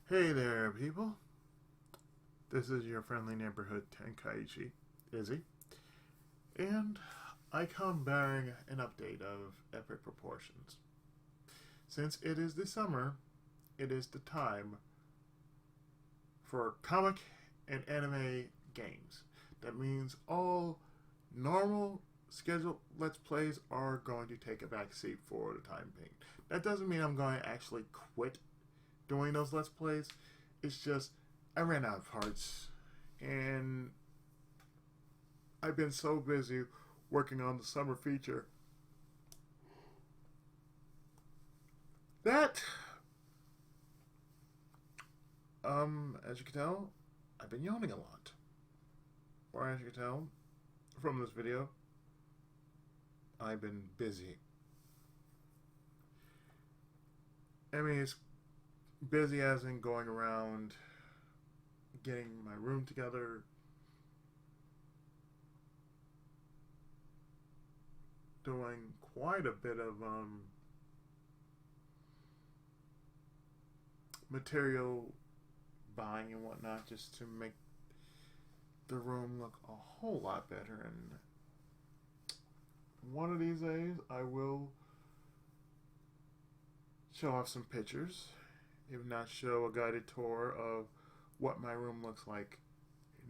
Hey there, people. This is your friendly neighborhood Tenkaichi, Izzy, and I come bearing an update of epic proportions. Since it is the summer, it is the time for comic and anime games. That means all normal scheduled Let's Plays are going to take a back seat for the time being. That doesn't mean I'm going to actually quit doing those Let's Plays. It's just I ran out of parts, and I've been so busy working on the summer feature that, as you can tell, I've been yawning a lot. Or as you can tell from this video, I've been busy. I mean, it's busy as in going around getting my room together, doing quite a bit of material buying and whatnot just to make the room look a whole lot better. And one of these days I will show off some pictures, if not show a guided tour of what my room looks like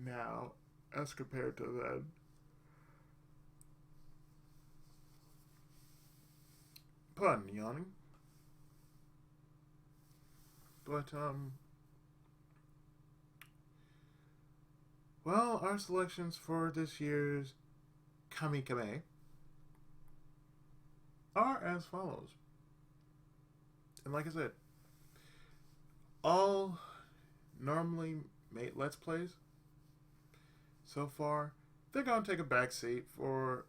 now as compared to then. Pardon yawning. But, well, our selections for this year's Comicame are as follows. And like I said, all normally made Let's Plays so far, they're going to take a backseat for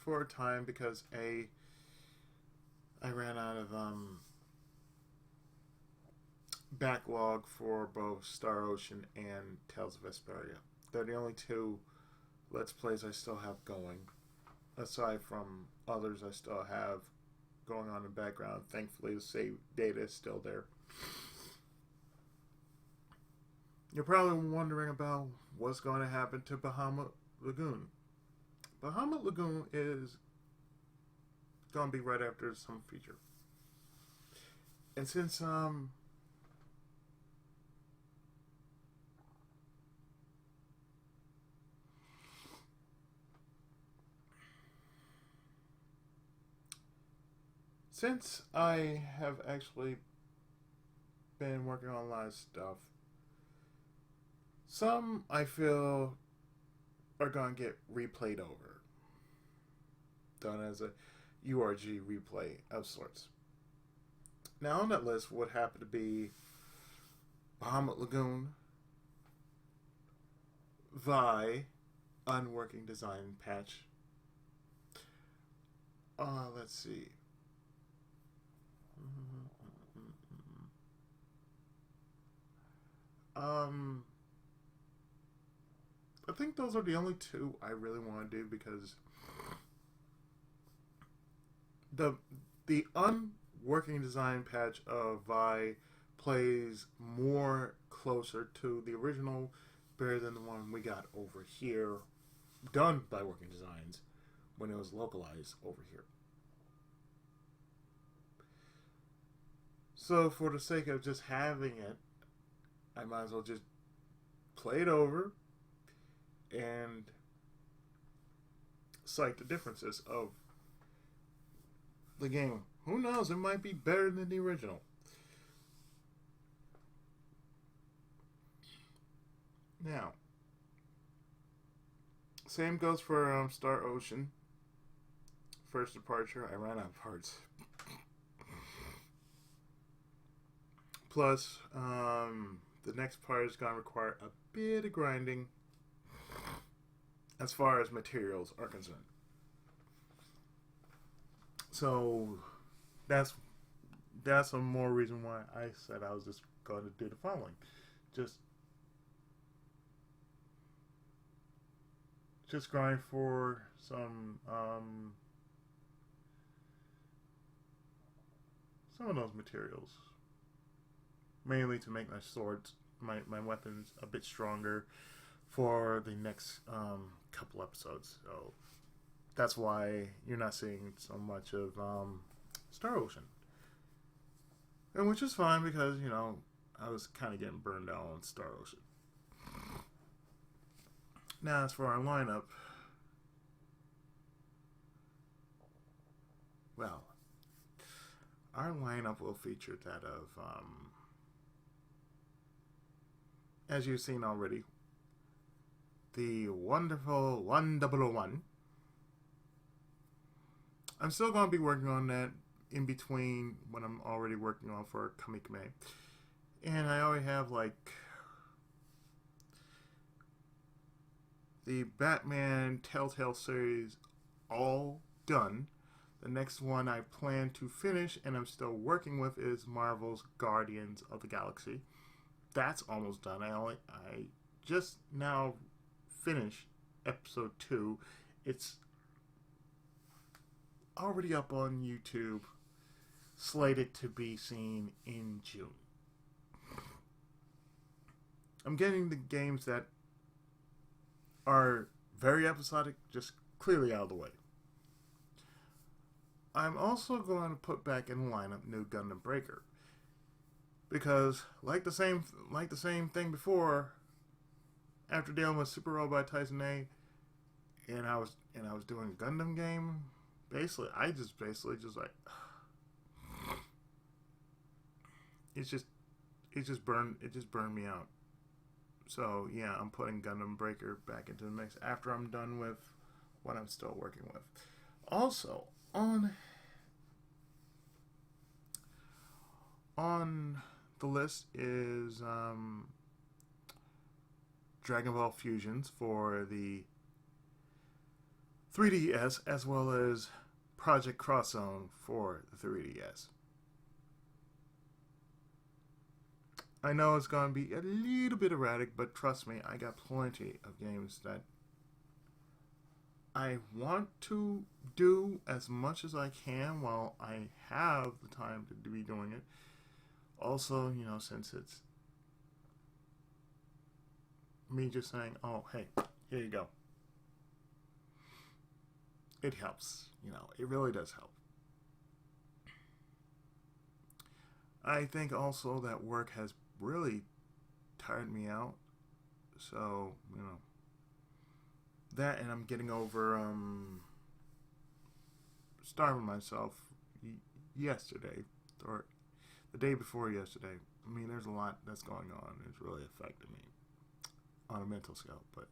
a time because I ran out of backlog for both Star Ocean and Tales of Vesperia. They're the only two Let's Plays I still have going, aside from others I still have going on in the background. Thankfully, the save data is still there. You're probably wondering about what's going to happen to Bahamut Lagoon. Bahamut Lagoon is going to be right after some feature. And since I have actually been working on a lot of stuff, some I feel are going to get replayed over, done as a URG replay of sorts. Now on that list would happen to be Bahamut Lagoon, Vi, Unworking Design Patch. Let's see. I think those are the only two I really want to do because the unworking design patch of Vi plays more closer to the original better than the one we got over here, done by Working Designs, when it was localized over here. So for the sake of just having it, I might as well just play it over and cite the differences of the game. Who knows, it might be better than the original. Now, same goes for Star Ocean. First departure, I ran out of parts. Plus, the next part is going to require a bit of grinding as far as materials are concerned. So that's some more reason why I said I was just going to do the following. Just grind for some of those materials. mainly to make my swords, my weapons a bit stronger for the next couple episodes. So that's why you're not seeing so much of Star Ocean. And which is fine because, I was kind of getting burned out on Star Ocean. Now, as for our lineup, well, our lineup will feature that of, as you've seen already, the wonderful 1001. I'm still going to be working on that in between what I'm already working on for Comicame. And I already have, the Batman Telltale series all done. The next one I plan to finish and I'm still working with is Marvel's Guardians of the Galaxy. That's almost done. I just now finished episode 2. It's already up on YouTube, slated to be seen in June. I'm getting the games that are very episodic just clearly out of the way. I'm also going to put back in the lineup New Gundam Breaker, because like the same thing before, after dealing with Super Robot Tyson A, and I was doing a Gundam game, basically just like it just burned me out. So yeah, I'm putting Gundam Breaker back into the mix after I'm done with what I'm still working with. Also on the list is Dragon Ball Fusions for the 3DS, as well as Project Cross Zone for the 3DS. I know it's going to be a little bit erratic, but trust me, I got plenty of games that I want to do as much as I can while I have the time to be doing it. Also, since it's me just saying, oh, hey, here you go. It helps. It really does help. I think also that work has really tired me out. So, that, and I'm getting over starving myself yesterday, or the day before yesterday. I mean, there's a lot that's going on. It's really affected me on a mental scale, but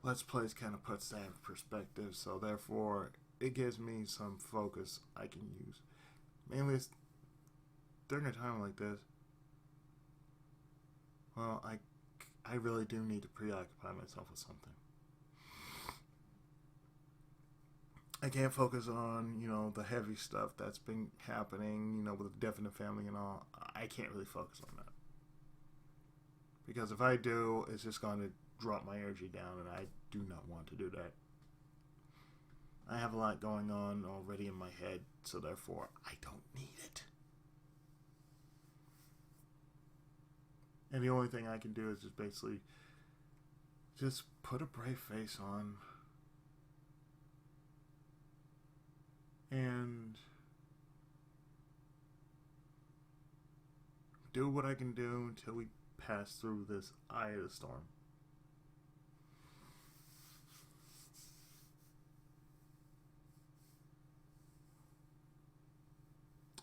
Let's Plays kind of puts that in perspective, so therefore it gives me some focus I can use. Mainly during a time like this, well, I really do need to preoccupy myself with something. I can't focus on, the heavy stuff that's been happening, with the death in the family and all. I can't really focus on that. Because if I do, it's just going to drop my energy down, and I do not want to do that. I have a lot going on already in my head, so therefore I don't need it. And the only thing I can do is just basically just put a brave face on and do what I can do until we pass through this eye of the storm.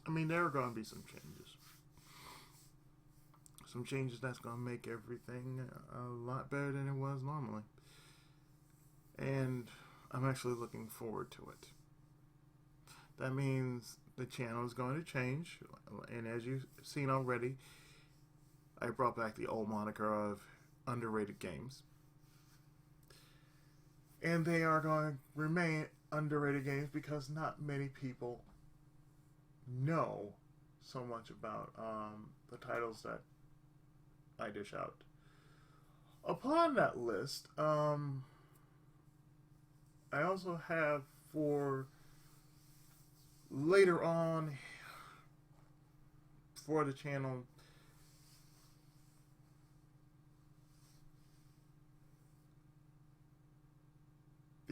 I mean, there are going to be some changes. Some changes that's going to make everything a lot better than it was normally. And I'm actually looking forward to it. That means the channel is going to change. And as you've seen already, I brought back the old moniker of underrated games. And they are going to remain underrated games because not many people know so much about the titles that I dish out. Upon that list, I also have for later on for the channel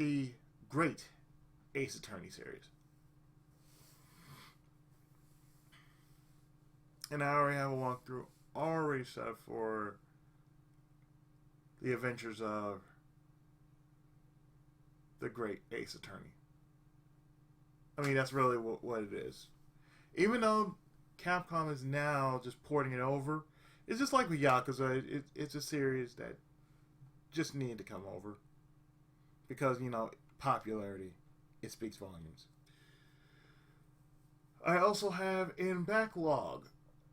the great Ace Attorney series. And I already have a walkthrough already set up for the adventures of the great Ace Attorney. I mean, that's really what it is. Even though Capcom is now just porting it over, it's just like with Yakuza. It's a series that just needed to come over. Because, popularity, it speaks volumes. I also have in backlog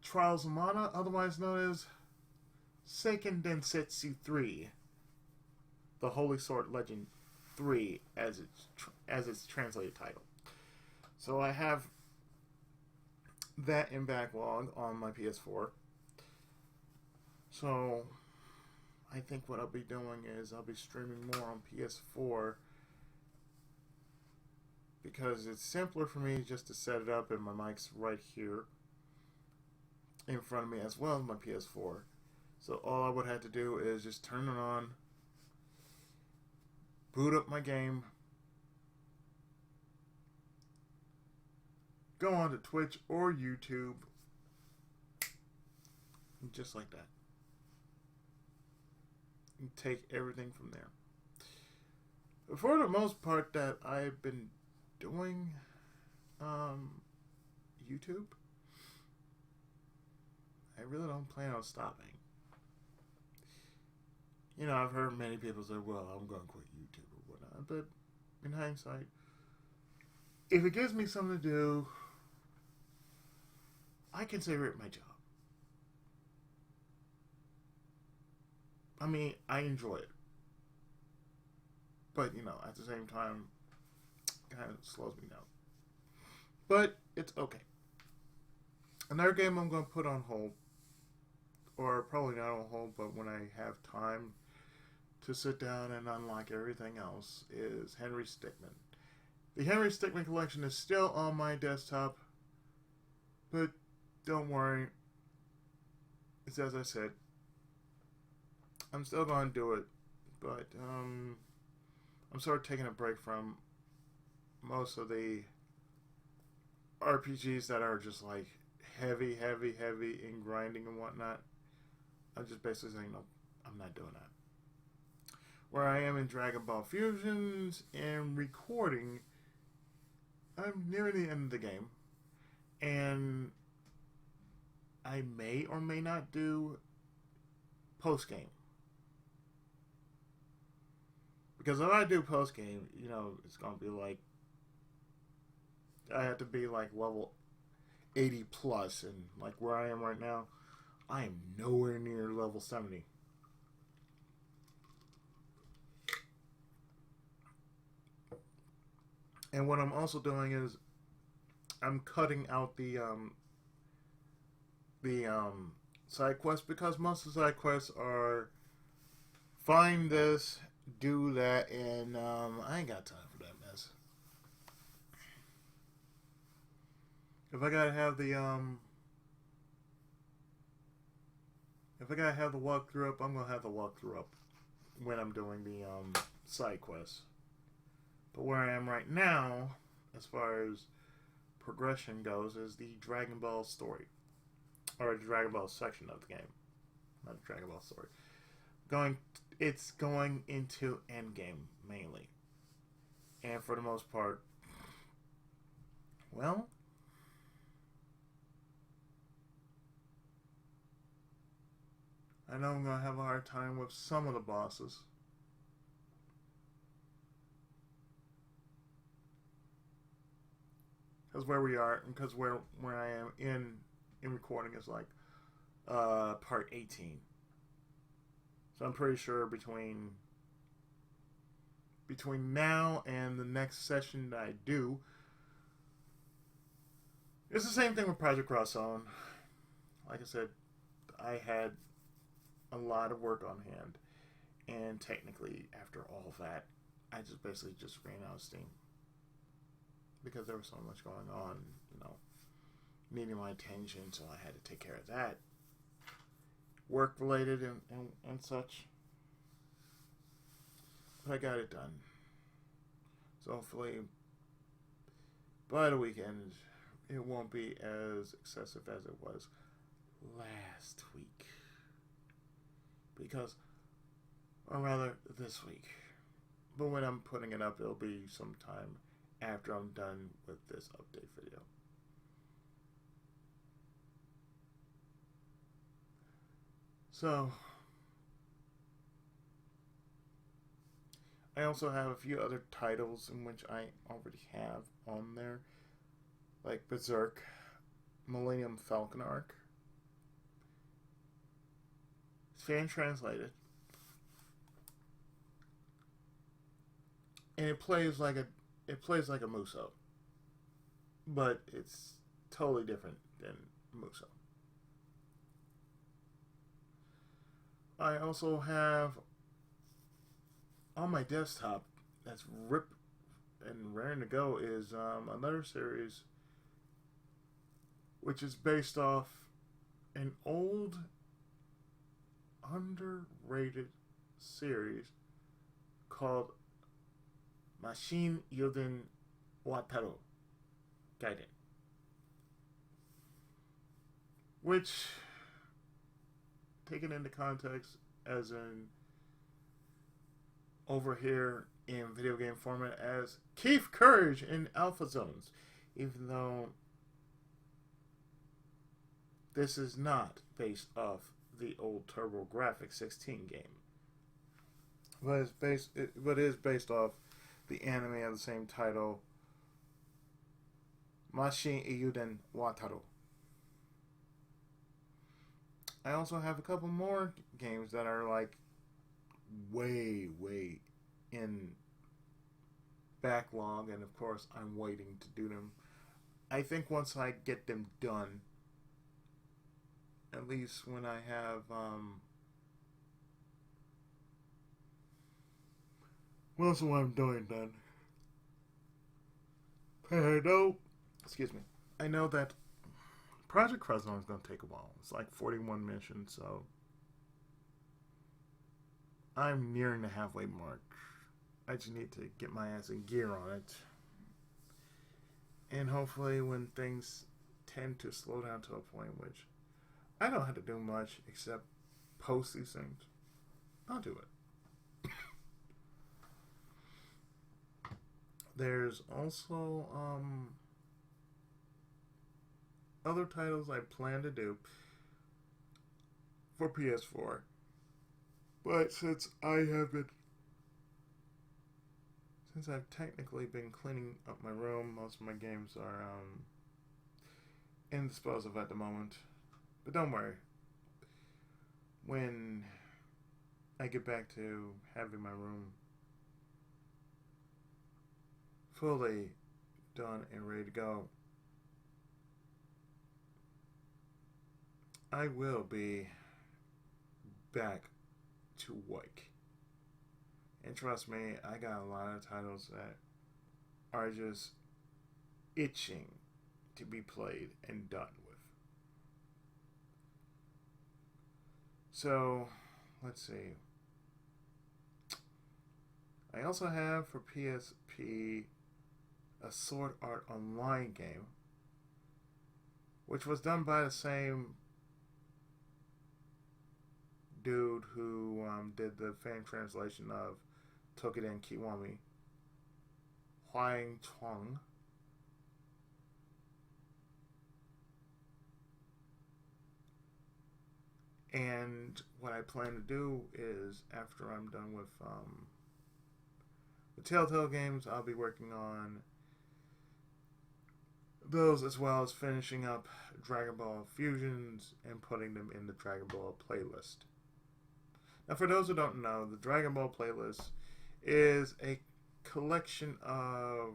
Trials of Mana, otherwise known as Seiken Densetsu 3, the Holy Sword Legend 3, as its translated title. So I have that in backlog on my PS4. So I think what I'll be doing is I'll be streaming more on PS4 because it's simpler for me just to set it up and my mic's right here in front of me as well as my PS4. So all I would have to do is just turn it on, boot up my game, go on to Twitch or YouTube, just like that. And take everything from there. For the most part that I've been doing YouTube, I really don't plan on stopping. I've heard many people say, well, I'm going to quit YouTube or whatnot. But in hindsight, if it gives me something to do, I consider it my job. I mean, I enjoy it. But, at the same time, kind of slows me down. But it's okay. Another game I'm going to put on hold, or probably not on hold, but when I have time to sit down and unlock everything else, is Henry Stickmin. The Henry Stickmin collection is still on my desktop, but don't worry. It's as I said, I'm still going to do it, but I'm sort of taking a break from most of the RPGs that are just like heavy in grinding and whatnot. I'm just basically saying, no, I'm not doing that. Where I am in Dragon Ball Fusions and recording, I'm near the end of the game. And I may or may not do post-game. Because if I do post-game, it's going to be like, I have to be like level 80 plus, and like where I am right now, I am nowhere near level 70. And what I'm also doing is I'm cutting out the side quests, because most of the side quests are find this, do that, and I ain't got time for that mess. If I gotta have the walkthrough up, I'm gonna have the walkthrough up when I'm doing the side quests. But where I am right now, as far as progression goes, is the Dragon Ball story, or the Dragon Ball section of the game, not the Dragon Ball story. It's going into endgame mainly, and for the most part, well, I know I'm gonna have a hard time with some of the bosses. Because where we are, because where I am in recording is like part 18. So I'm pretty sure between now and the next session that I do, it's the same thing with Project Cross Zone. Like I said, I had a lot of work on hand, and technically after all of that, I just basically just ran out of steam. Because there was so much going on, needing my attention, so I had to take care of that. Work related and such. But I got it done. So hopefully by the weekend it won't be as excessive as it was last week. Because, or rather, this week. But when I'm putting it up, it'll be sometime after I'm done with this update video. So, I also have a few other titles in which I already have on there, like Berserk, Millennium Falcon Arc. It's fan translated, and it plays like a Muso, but it's totally different than Muso. I also have on my desktop that's ripped and raring to go is another series which is based off an old underrated series called Mashin Yoden Wataru Gaiden, which, taken into context as in over here in video game format as Keith Courage in Alpha Zones, even though this is not based off the old TurboGrafx 16 game, but it is based off the anime of the same title, Mashin Iyuden Wataru. I also have a couple more games that are like way in backlog, and of course I'm waiting to do them. I think once I get them done, at least when I have most of what I'm doing done, I know that Project Crescent is going to take a while. It's like 41 missions, so I'm nearing the halfway mark. I just need to get my ass in gear on it. And hopefully when things tend to slow down to a point which I don't have to do much except post these things, I'll do it. There's also other titles I plan to do for PS4, but since I've technically been cleaning up my room, most of my games are indisposable at the moment. But don't worry, when I get back to having my room fully done and ready to go, I will be back to work. And trust me, I got a lot of titles that are just itching to be played and done with. So, let's see. I also have for PSP a Sword Art Online game, which was done by the same dude who did the fan translation of Tokiden Kiwami, Huang Chuang. And what I plan to do is, after I'm done with the Telltale games, I'll be working on those as well as finishing up Dragon Ball Fusions and putting them in the Dragon Ball playlist. Now, for those who don't know, the Dragon Ball playlist is a collection of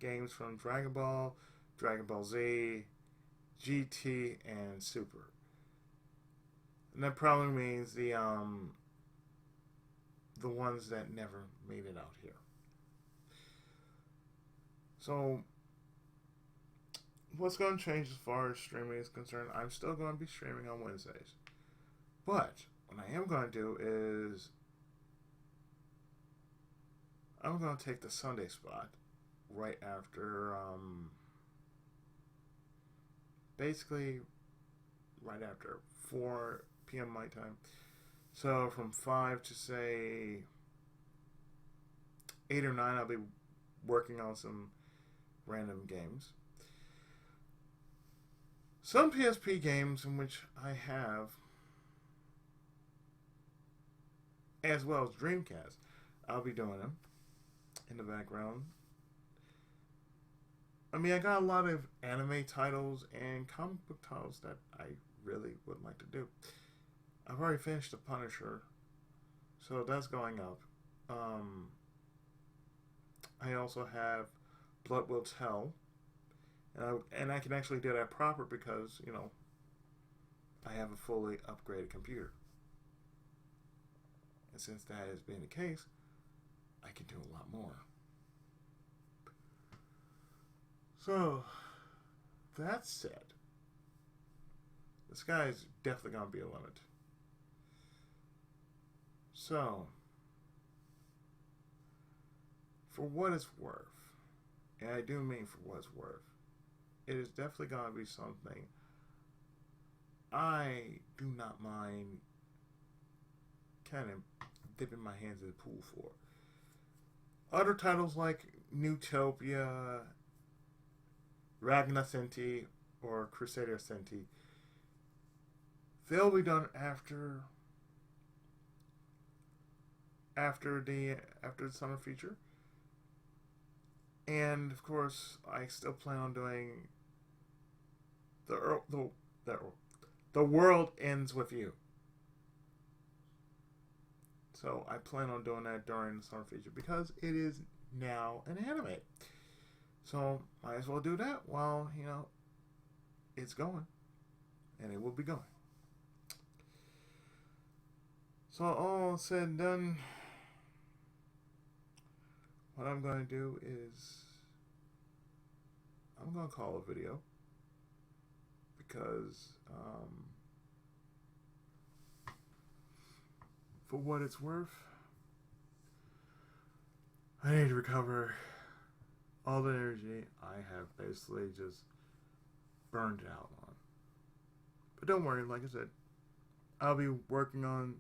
games from Dragon Ball, Dragon Ball Z, GT, and Super. And that probably means the ones that never made it out here. So, what's going to change as far as streaming is concerned, I'm still going to be streaming on Wednesdays. But what I am going to do is I'm going to take the Sunday spot right after, basically right after 4 p.m. my time. So from 5 to say 8 or 9, I'll be working on some random games. Some PSP games in which I have, as well as Dreamcast, I'll be doing them in the background. I mean, I got a lot of anime titles and comic book titles that I really would like to do. I've already finished The Punisher, so that's going up. I also have Blood Will Tell, and I can actually do that proper because, you know, I have a fully upgraded computer. And since that has been the case, I can do a lot more. So, that said, the sky is definitely going to be a limit. So, for what it's worth, and I do mean for what it's worth, it is definitely going to be something I do not mind kind of dipping my hands in the pool for. Other titles like Newtopia, Ragna Senti, or Crusader Senti, they'll be done after the summer feature. And of course, I still plan on doing the World Ends With You. So I plan on doing that during the summer feature because it is now an anime. So might as well do that while, you know, it's going. And it will be going. So all said and done, what I'm going to do is I'm going to call a video because for what it's worth, I need to recover all the energy I have basically just burned out on. But don't worry, like I said, I'll be working on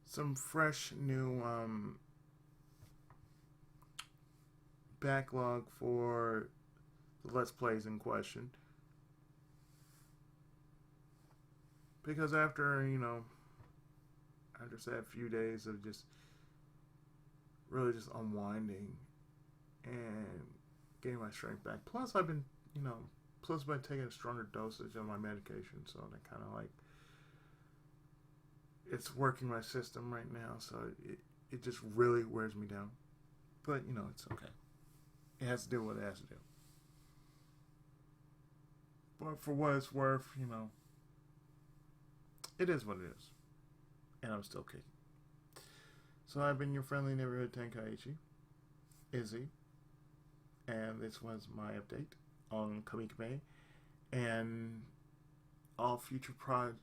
some fresh new backlog for the Let's Plays in question. Because after, you know, after say a few days of just really just unwinding and getting my strength back. Plus I've been, you know, I've been taking a stronger dosage of my medication, so that kind of like, it's working my system right now, so it just really wears me down. But, you know, it's okay. It has to do what it has to do. But for what it's worth, you know, it is what it is. And I'm still kicking. So I've been your friendly neighborhood Tenkaichi, Izzy, and this was my update on Comicame and all future projects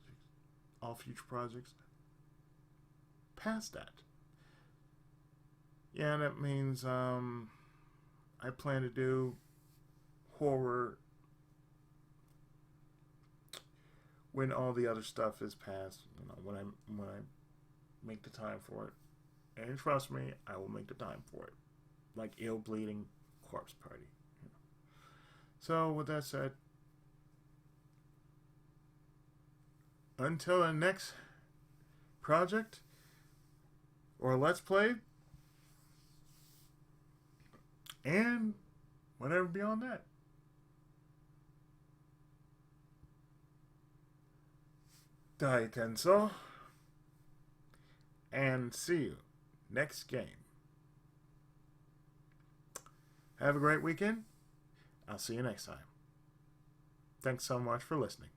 past that. Yeah, that means I plan to do horror when all the other stuff is past, you know, when I make the time for it. And trust me, I will make the time for it. Like Ill Bleeding Corpse Party. You know. So with that said, until the next project or Let's Play, and whatever beyond that. Dai Tenso, and see you next game. Have a great weekend. I'll see you next time. Thanks so much for listening.